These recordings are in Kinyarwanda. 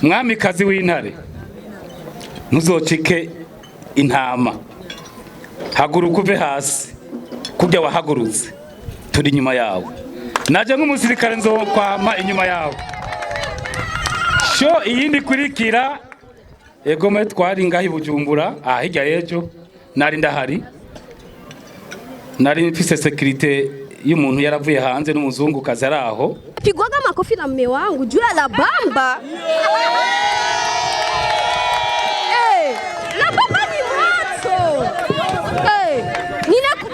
mwamikazi w'intare ntuzocike intama, haguruka uve hasi kurya wahagurutse, turi inyuma yawe. Naje nk'umusirikare nzokwama inyuma yawe. Sho iyindi kurikira egome twari ngahi Bujumbura, hirya yejo nari ndahari, nari mfise security y'umuntu yaravuye hanze n'umuzungu kazi araho. Pigwaga makofi na mume wangu juu ya la bamba. La bamba ni moto.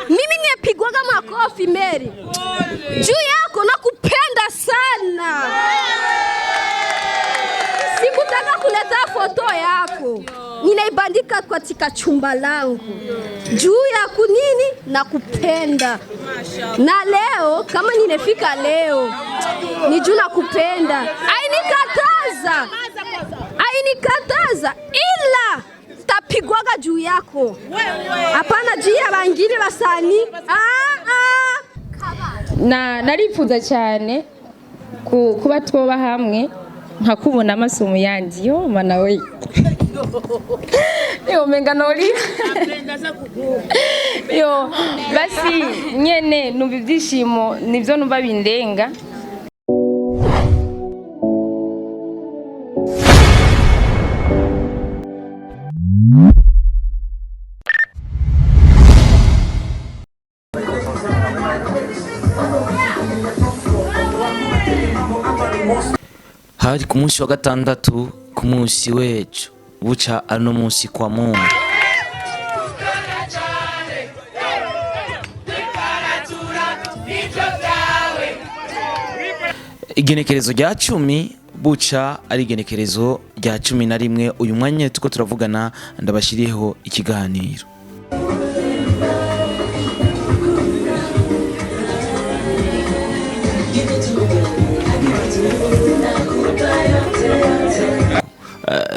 Mimi nimepigwaga makofi Mary. Juu yako nakupenda sana. Sikutaka kuleta foto yako. Ninaibandika katika chumba langu. Juu ya kunini nakupenda. Na leo kama ninefika leo ni juu nakupenda. Ainikataza ila tapigwaga juu yako. Hapana juu ya bangiri basani. Na narifuza cyane kuba twoba hamwe nkakubona amaso mu yandi yo mana we. Yo menga noli. Yo basi nyene numva ibyishimo nivyo numva bindenga. Hari ku munsi wa gatandatu ku munsi wejo buca ano munsi kwa Mungu. Igenekerezo rya 10 buca ari igenekerezo rya 11 uyu mwanya tuko turavugana ndabashiriyeho ikiganiro.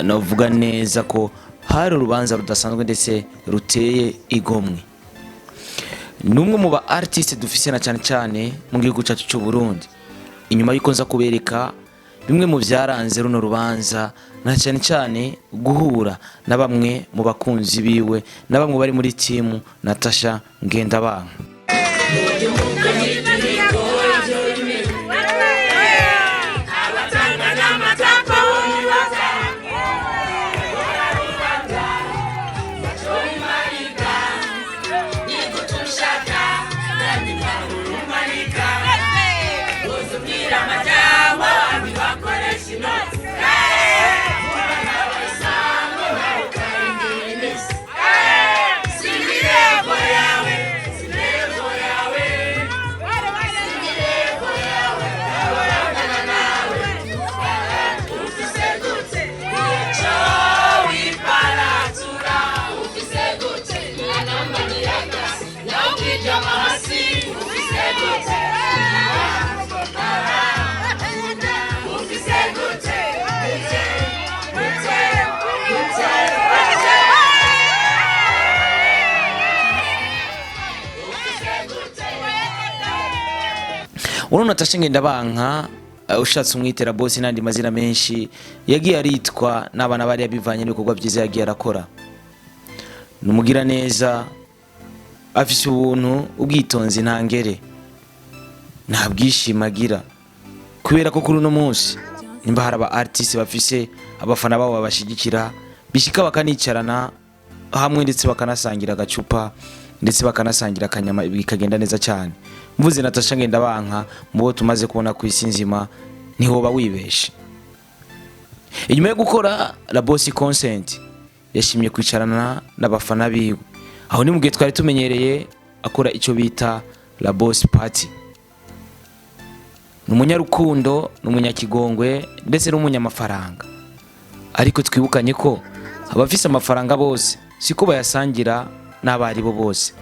Navuga neza ko hari urubanza rudasanzwe ndetse ruteye igomwe. Numwe mu ba artiste dufise na cyane mu gihugu cyacu cy'u Burundi. Inyuma y'uko nza kubereka bimwe mu byaranze runo rubanza na cyane guhura na bamwe mu bakunzi biwe na bamwe bari muri team Natasha Ngendabanka. Uno Natasha Ngendabanka ushatse umwitera boss nandi mazina menshi yagiye aritwa n'abana bari yabivanye n'ibikorwa byiza yagiye arakora. Numugira neza afise ubuntu ubwitonzi ntangere nta bwishimagira kubera ko kuri uno munsi nimba haraba artiste bafise abafana babo babashigikira bishika bakanicarana hamwe ndetse bakanasangira agacupa ndetse bakanasangira akanyama bikagenda neza cyane. Mvuze Natasha Ngendabanka mubo tumaze kubona ku isi nzima niho wibeshe. Inyuma yo gukora La Boss Consent yashimye kwicarana n'abafana biwe. Aho ni mugihe twari tumenyereye akora icyo bita La Boss Party. Numunyarukundo, numunyakigongwe ndetse n'umunyamafaranga. Ariko twibukanye ko abafise amafaranga bose siko bayasangira n'abari bo bose.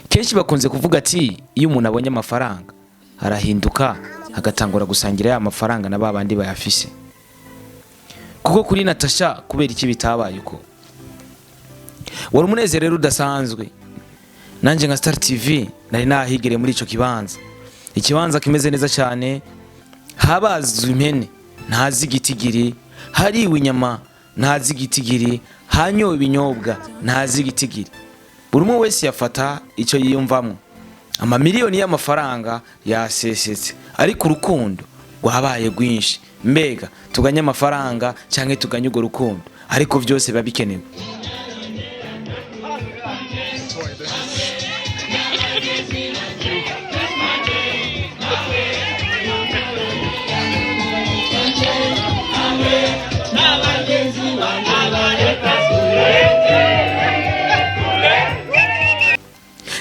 kenshi bakunze kuvuga ati iyo umuntu abonye amafaranga arahinduka agatangura gusangira ya mafaranga na babandi bayafise. Kuko kuri Natasha kubera iki bitabaye uko, wari umunezero rero udasanzwe. Nanje nka Star TV nari nahigereye muri ico kibanza, ikibanza kimeze neza cyane, habazwe impene ntazi gitigiri, hariwe inyama ntazi gitigiri, hanyowe ibinyobwa ntazi gitigiri. Buri umwe wese yafata icyo yiyumvamo. Amamiliyoni y'amafaranga yasesetse, ariko urukundo rwabaye rwinshi. Mbega tuganye amafaranga cyangwa tuganye urwo rukundo, ariko byose biba bikenewe.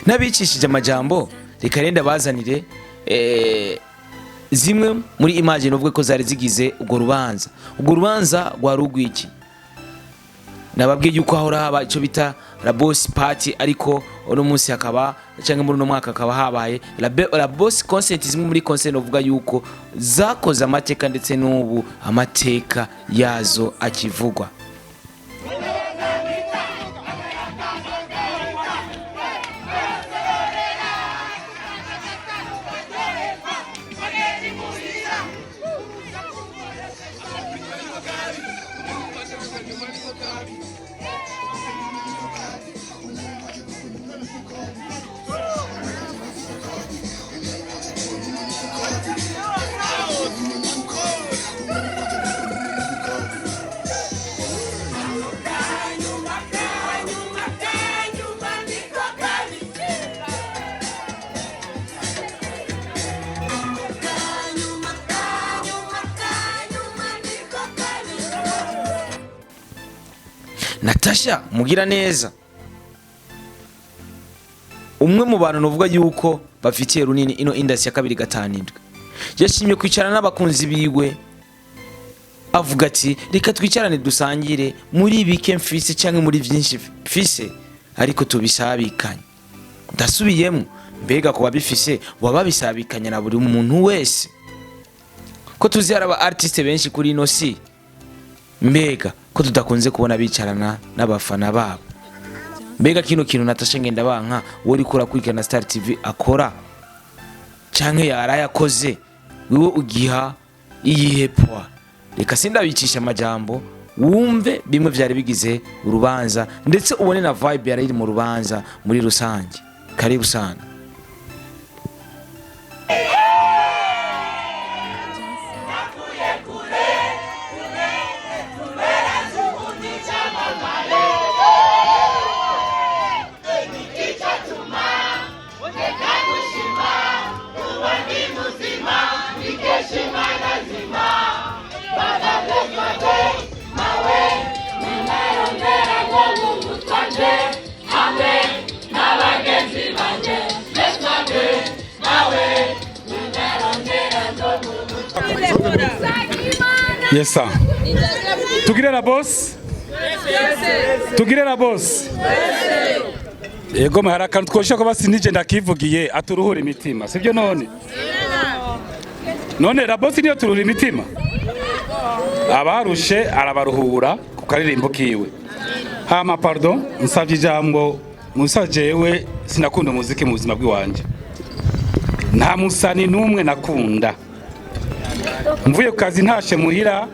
N'abicishije amajambo reka renda bazanire zimwe muri imagine uvuge ko zari zigize urwo rubanza. Urwo rubanza rwari urw'iki? Nababwiye yuko ahora haba icyo bita la boss party, ariko uno munsi hakaba cyangwa muri uno mwaka hakaba habaye la boss concert. Zimwe muri concert uvuga yuko zakoze amateka ndetse n'ubu amateka yazo akivugwa. Natasha mugira neza, umwe mu bantu novuga yuko bafitiye runini ino industry ya 257, yashimye kwicarana n'abakunzi biwe avuga ati reka twicarane dusangire muri bike mfise cyangwa muri byinshi mfise, ariko tubisabikanye. Ndasubiyemo, mbega ko babifise wababisabikanye na buri muntu wese, ko tuzi haraba artiste benshi kuri ino si, mbega ko tudakunze kubona bicarana n'abafana babo. Mbega kino kintu Natasha Ngendabanka wori kura kwigana Star TV akora canke yarayakoze, wiwe ugiha iyihepwa. Reka sindabicisha amajambo wumve bimwe vyari bigize urubanza, ndetse ubone na vibe yari iri mu rubanza muri rusange. Karibu sana. Yes sir. Tugire la boss? Tugire la boss? Yego mahara kantu twosha ko basi nije ndakivugiye aturuhura imitima. Sibyo none? None la boss niyo turuhura imitima? Abarushe arabaruhura ku karirimbo kiwe. Hama pardon, nsavye ijambo musajewe sinakunda umuziki mu buzima bw'iwanje. Nta musani numwe nakunda. Mvuye ku kazi ntashe muhira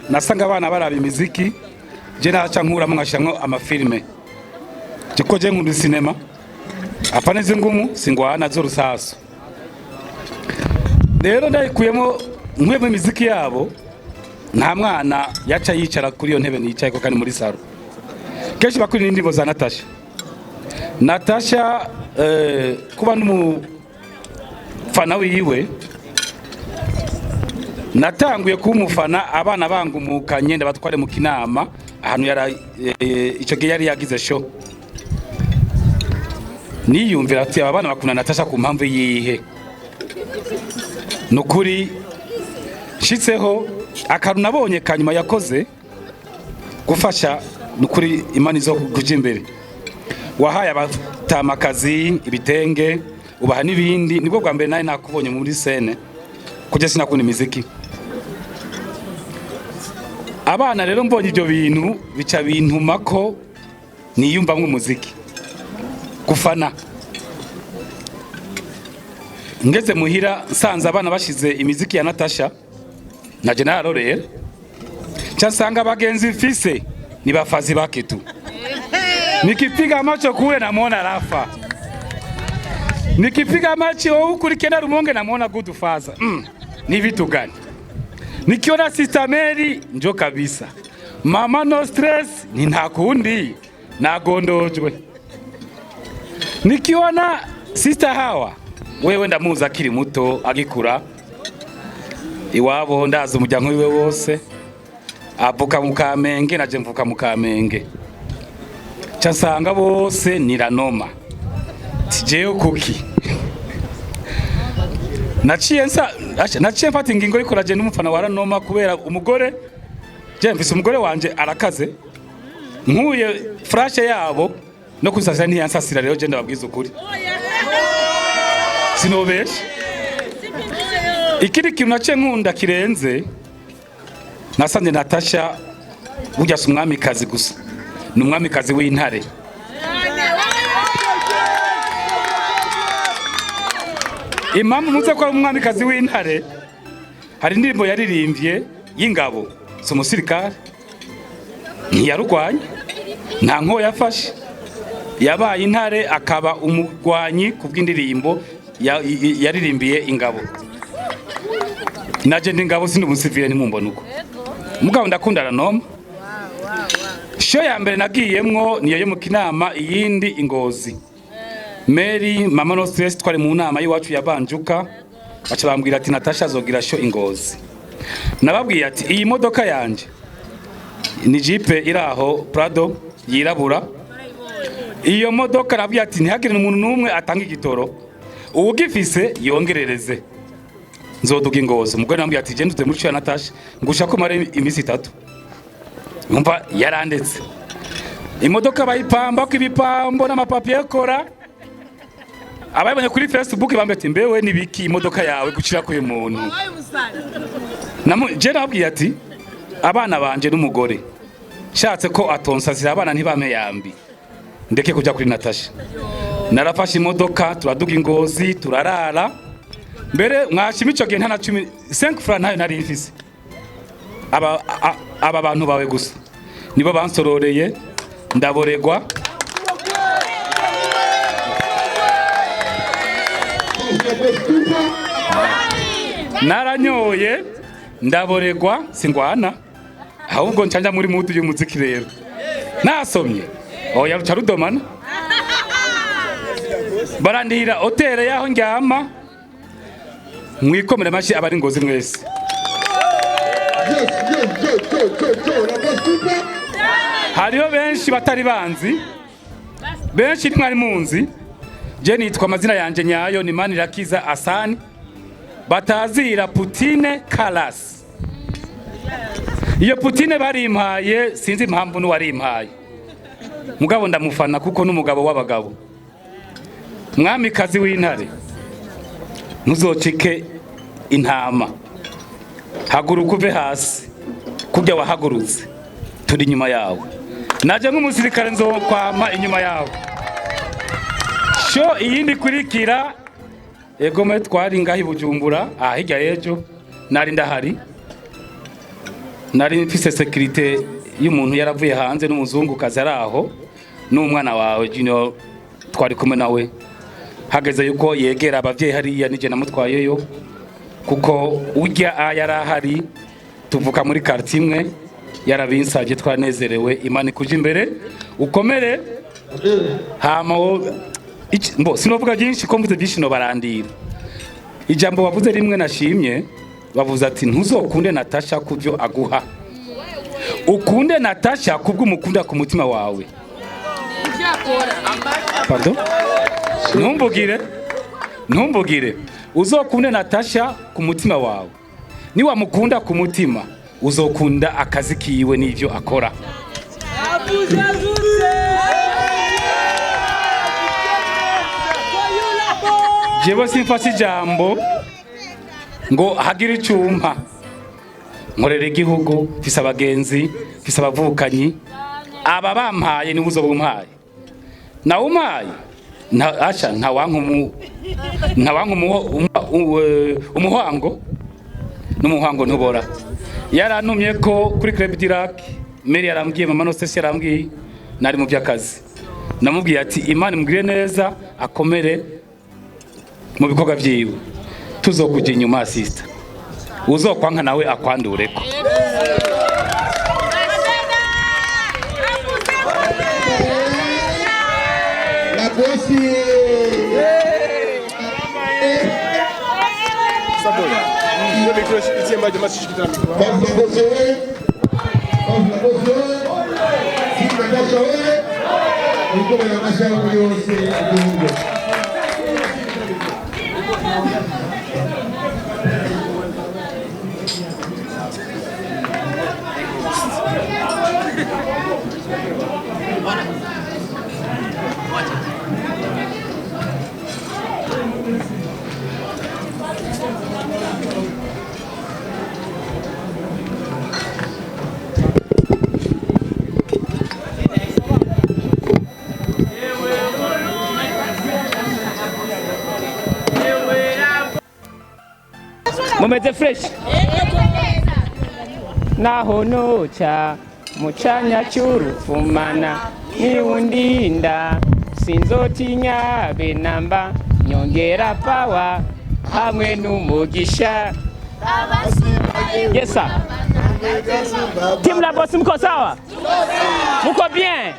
nasanga abana baraba imiziki, je naca nkura mwashamwe amafilme. Jiko je nkunda cinema. Apane zingumu singwana zo rusaso. Rero ndayikuyemo nkwe imiziki yabo, nta mwana yaca yicara kuri yo ntebe nicaye ko kandi muri saro. Kenshi bakuri n'indirimbo za Natasha. Natasha kuba n'umufana wiwe, natanguye kumufana abana bangumukanye ndabatware mu kinama ahantu yara ico gihe yari yagize show. Niyumvira ati abana bakuna Natasha ku mpamvu yihe. nukuri shitseho akantu nabonye kanyuma yakoze gufasha nukuri Imana izo kuja imbere. Wahaye abatamakazi ibitenge ubaha n'ibindi, nibwo bwa mbere naye nakubonye muri scene kujya sinakunda imiziki. Abana rero mbonye ibyo bintu bica bintuma ko niyumva nk'umuziki gufana. Ngeze muhira nsanze abana bashize imiziki ya Natasha naje narorera cyasanga abagenzi mfise ni bafazi bake tu, nikipiga macho kule namuona Rafa, nikipiga macho huku nikienda Rumonge namuona Good Father. Ni vitu gani? Nikiona Sister Mary njo kabisa, Mama No Stress ni ntakundi nagondojwe. Nikiona Sister Hawa wewe ndamuza akiri muto agikura iwabo, ndaza umuryango wiwe wose, avuka mu Kamenge naje mvuka mu Kamenge, cyasanga bose niranoma tijeyo kuki. Naciye mfata ingingo ariko naje n'umufana waranoma kubera umugore je mfise umugore wanje arakaze nkuye flash yabo no kusasira ntiyansasira. Rero je ndababwiza ukuri sinobeshe. Ikiri kintu nace nkunda kirenze nasanze Natasha burya si umwamikazi gusa, ni umwamikazi w'intare. Impamvu muze ko ari umwamikazi w'intare, hari indirimbo yaririmbye y'ingabo, si umusirikare, ntiyarugwanye, nta nko yafashe, yabaye intare akaba umugwanyi kubw'indirimbo yaririmbiye ingabo. Naje ndi ngabo sindi umusivile ntimumbona uko mugabo ndakunda aranoma. Show ya mbere nagiyemwo niyo yo mu Kinama, iyindi Ingozi. Mary Mama No Stress twari mu nama y'iwacu yabanjuka, baca bambwira ati Natasha azogira show Ingozi. Nababwiye ati iyi modoka yanje ni Jeep iraho Prado yirabura, iyo modoka nabwiye ati ntihagire umuntu numwe atanga igitoro, uwugifise yongerereze nzoduga Ingozi. Umugore nambwiye ati je ndute muri show ya Natasha ngusha ko mare imisi 3. Umva yarandetse imodoka bayipamba ko ibipambo n'amapapier kora. Abayibonye kuri Facebook bambete mbewe nibiki imodoka yawe gucira ko umuntu. Je nabwiye ati abana banje n'umugore shatse ko atonsazira abana ntibame yambi ndeke kujya kuri Natasha. Narafashe imodoka turaduga Ingozi turarara. Mbere mwashima ico gihe ntana 5 francs ntayo nari mfise. Aba bantu bawe gusa nibo bansororeye ndaboregwa. Naranyoye ndaboregwa singwana, ahubwo ncanja muri mudu y'umuziki. Rero nasomye oya rucarudomana barandihira hotel yaho njyama. Mwikomere mashi abari Ngozi mwese. Hariho benshi batari banzi, benshi ntwari munzi. Je nitwa amazina yanje nyayo ni Manirakiza Asani, batazira Putine Kalas. Iyo Putine barimpaye sinzi impamvu n'uwarimpaye, mugabo ndamufana kuko n'umugabo w'abagabo, mwamikazi w'intare. Ntuzocike intama, haguruka uve hasi kujya wahagurutse, turi inyuma yawe. Naje nk'umusirikare nzokwama inyuma yawe. Show iyindi kurikira egome twari ngahi Bujumbura, hirya yejo nari ndahari, nari mfise security y'umuntu yaravuye hanze n'umuzungu kazi araho n'umwana wawe Junior twari kumwe nawe. Hageze yuko yegera abavyeyi hariya nije namutwayeyo kuko urya yarahari, tuvuka muri quartier imwe, yarabinsabye twanezerewe. Imana ikuje imbere ukomere. Hama mbo sinovuga byinshi ko mvuze byinshi no barandira. Ijambo bavuze rimwe nashimye, bavuze ati ntuzokunde Natasha kubyo aguha, ukunde Natasha kubw'umukunda ku mutima wawe. Pardon? Ntumbugire uzokunde Natasha ku mutima wawe, niwamukunda ku mutima uzokunda akazi kiwe n'ivyo akora. Jewe simfashe ijambo ngo hagire icumpa, nkorera igihugu, mfise abagenzi, mfise abavukanyi, aba bampaye ni uzoba umpaye, na umpaye asha ntawanka umuhango n'umuhango ntubora. Yarantumye ko kuri Club Dirac, Mary yarambwiye, mama Nostesi yarambwiye, nari mu by'akazi, namubwiye ati Imana imugire neza, akomere mu bikorwa vyiwe, tuzokuja inyuma sister, uzokwanka nawe akwandureko. La bosi mumeze fresh naho noca mucanya cy'urufumana niwundinda sinzotinya benamba nyongera pawa hamwe n'umugisha. Yes sir. Team La Boss mko sawa? Muko bien?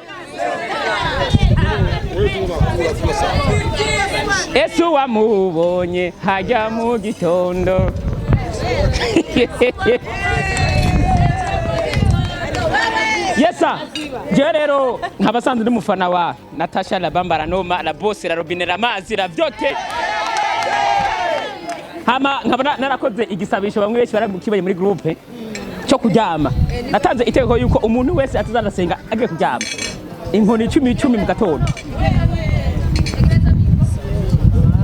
Yesu wamubonye hajya mu gitondo. Yes sir. Je rero nkabasanzwe ndi mufana wa Natasha La Bambara Noma La Boss La Robine La Mazi La Vyote. Hama nkabona narakoze igisabisho bamwe benshi baramukibaye muri groupe cyo kuryama. Natanze iteko yuko umuntu wese atazanasenga agiye kuryama inkoni 10 mu gatondo.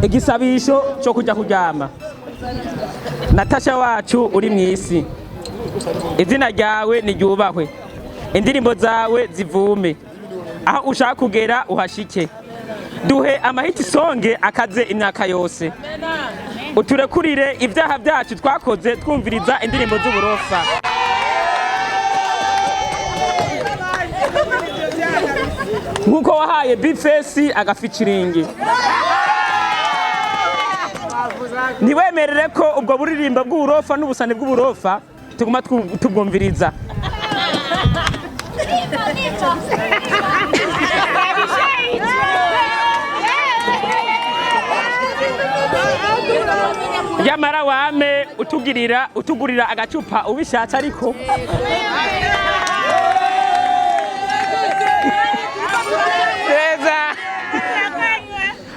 Igisabisho cyo kujya kuryama. Natasha wacu uri mwisi, izina ryawe niryubahwe, indirimbo zawe zivume, aho ushaka kugera uhashike, duhe amahiti songe akaze imyaka yose, uturekurire ibyaha byacu twakoze twumviriza indirimbo z'uburofa. Nkuko wahaye Bifesi agaficiringi, ntiwemerere ko ubwo buririmba bw'uburofa n'ubusane bw'uburofa tuguma tubwumviriza. Yamara wame utugurira agacupa ubishatse ariko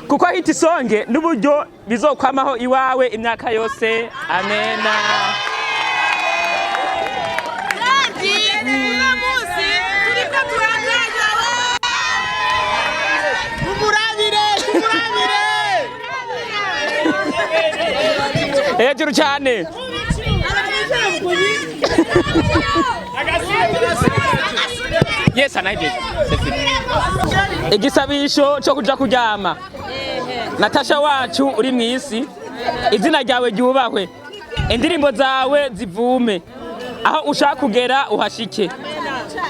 kuko hiti songe n'uburyo bizokwamaho iwawe imyaka yose. Amena. Hejuru cyane. Yes anaje. Igisabisho cyo kuja kuryama. Natasha wacu uri mwisi, izina ryawe ryubahwe, indirimbo zawe zivume, aho ushaka kugera uhashike,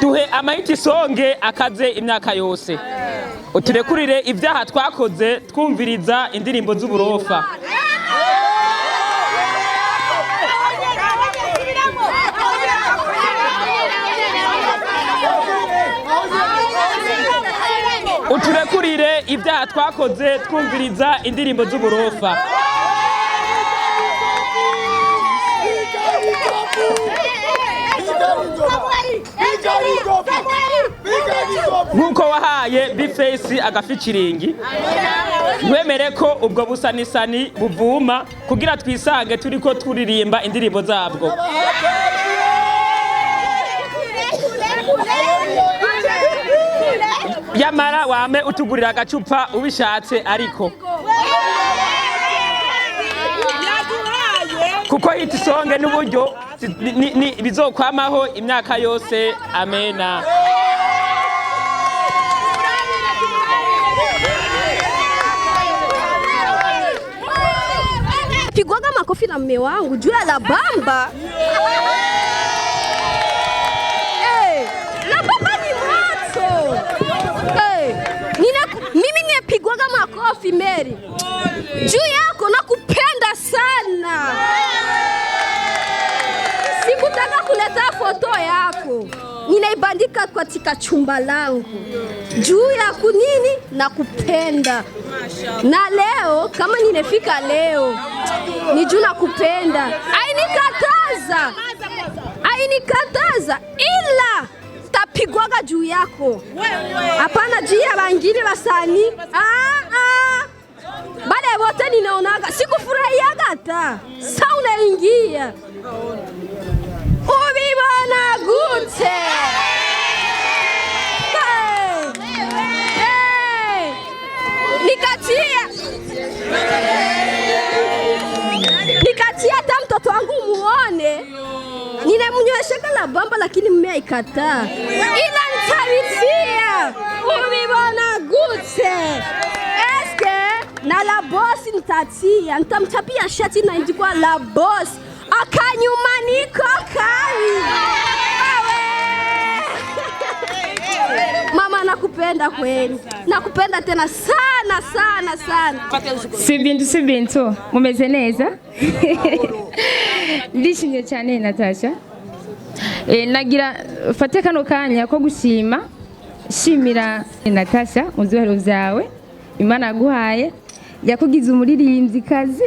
duhe amahiti songe akaze imyaka yose, uturekurire ibyaha twakoze twumviriza indirimbo z'uburofa. Uturekurire ibyaha twakoze twumviriza indirimbo z'uburofa. Nkuko wahaye Bifesi agaficiringi, wemere ko ubwo busanisani buvuma kugira twisange turiko turirimba indirimbo zabwo. Yamara wame utugurira agacupa ubishatse ariko kuko hiti songe n'uburyo bizokwamaho imyaka yose. Amena. Pigwaga makofi na mume wangu juu ya la bamba. La bamba ni moto. Mimi nimepigwaga makofi Mary. Juu yako nakupenda sana. Sikutaka kuleta foto yako. Ninaibandika katika chumba langu. Juu ya kunini nakupenda. Na leo kama ninefika leo ni juu nakupenda. Ainikataza ila tapigwaga juu yako. Hapana juu ya wengine wasanii. Bale wote ninaonaga sikufurahiaga hata. Sasa unaingia. Ubibona gute. Nikatia hata mtoto wangu muone. Ninamnywesheka la bamba lakini mmea ikataa. Ila nitalitia. Ubibona gute. Eske na la boss nitatia. Nitamchapia shati na indikwa la boss. Akanyuma niko kari. Mama nakupenda kweli. Nakupenda tena sana sana sana. Si bintu mumeze neza. Ndishimye cyane Natasha. Nagira fate kano kanya ko shimira Natasha muzuhero zawe. Imana yaguhaye yakugize umuririmbyi kazi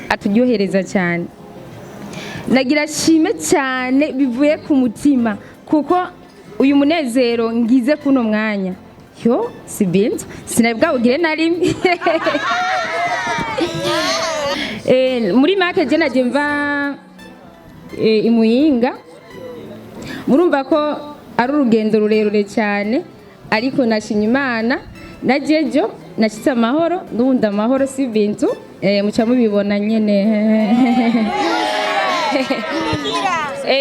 aturyohereza cyane. Nagira shime cyane bivuye ku mutima kuko uyu munezero ngize kuno mwanya. Yo si bintu sinabwa ugire na rimwe. Muri make je naje mva imuyinga. Murumva ko ari urugendo rurerure cyane ariko nashimye Imana najejo nashitse amahoro ndunda amahoro si bintu muca mubibona nyene.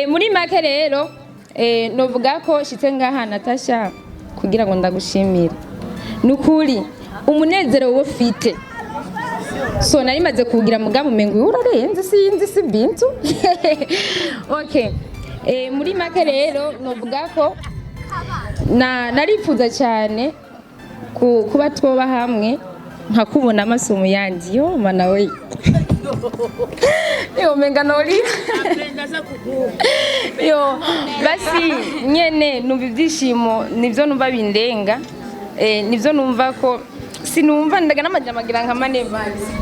Muri make rero novuga ko shitse ngaha Natasha kugira ngo ndagushimira. Nukuri umunezero wo fite. So nari maze kugira mugambo mengo urarenze sinzi si bintu. Okay. Muri make rero novuga ko narifuza cyane kuba twoba hamwe nkakubona amasomo yandi yo mana we. Yo menga nori. Yo basi nyene numva ibyishimo nivyo numva bindenga. Nivyo numva ko sinumva ndaga n'amajamagira nka manevansi.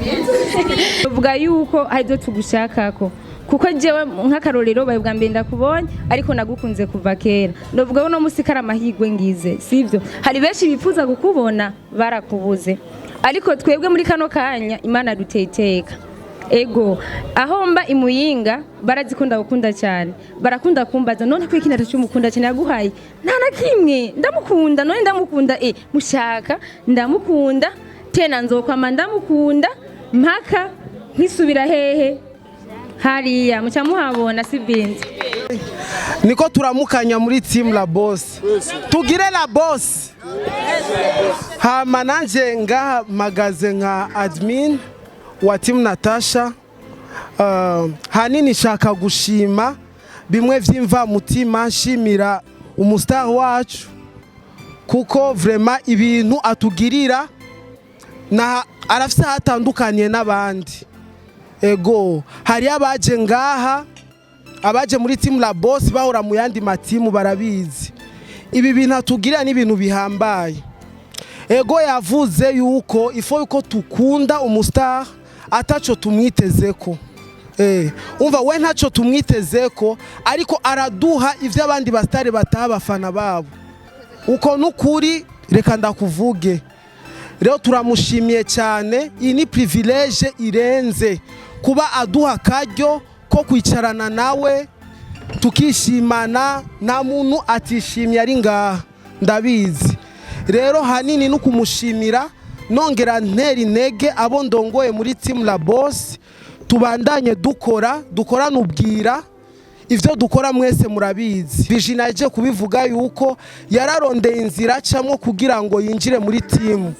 Uvuga yuko aizo tugushakako kuko jewe nk'akarorero baye bwa mbenda kubonye ariko nagukunze kuva kera. Ndavuga no musikara amahigwe ngize sivyo. Hari benshi bifuza gukubona barakubuze. Ariko twebwe muri kano kanya Imana duteteka. Ego aho mba imuyinga barazikunda gukunda cyane. Barakunda kumbaza none ko ikintu cy'umukunda cyane yaguhaye. Nta na kimwe ndamukunda none ndamukunda mushaka ndamukunda tena nzokwama ndamukunda mpaka nkisubira hehe hariya muca muhabona si bintu. Niko turamukanya muri team la boss. Tugire la boss. Hama nanje ngaha magaze nka admin wa team Natasha. Hanini shaka gushima bimwe vyimva mutima nshimira umustar wacu kuko vraiment ibintu atugirira na arafise hatandukanye n'abandi. Ego hari abaje ngaha abaje muri team la boss bahora mu yandi matimu barabizi. Ibi bintu atugirira ni ibintu bihambaye. Ego yavuze yuko yuko tukunda umustar ataco tumwitezeko. Umva we ntaco tumwitezeko ariko araduha ivyo abandi bastare bataha bafana babo. Uko nukuri reka ndakuvuge. rero turamushimiye cyane. Iyi ni privilege irenze kuba aduha akaryo ko kwicarana nawe tukishimana. Nta muntu atishimye ari ngaha ndabizi. Rero hanini no kumushimira nongera ntera intege abo ndongoye muri Team La Boss, tubandanye dukorana ubwira ivyo dukora mwese murabizi. Vision aje kubivuga yuko yararondeye inzira acamwo kugira ngo yinjire muri team.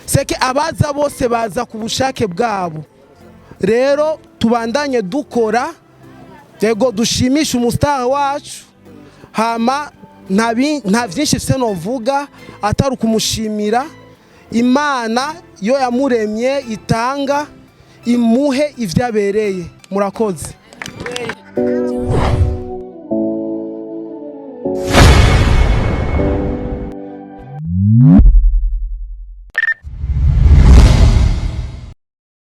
Seke abaza bose baza ku bushake bwabo. Rero tubandanye dukora, yego dushimisha umustar wacu. Hama nta vyinshi se novuga atari kumushimira. Imana yo yamuremye itanga imuhe ivyabereye. Murakoze.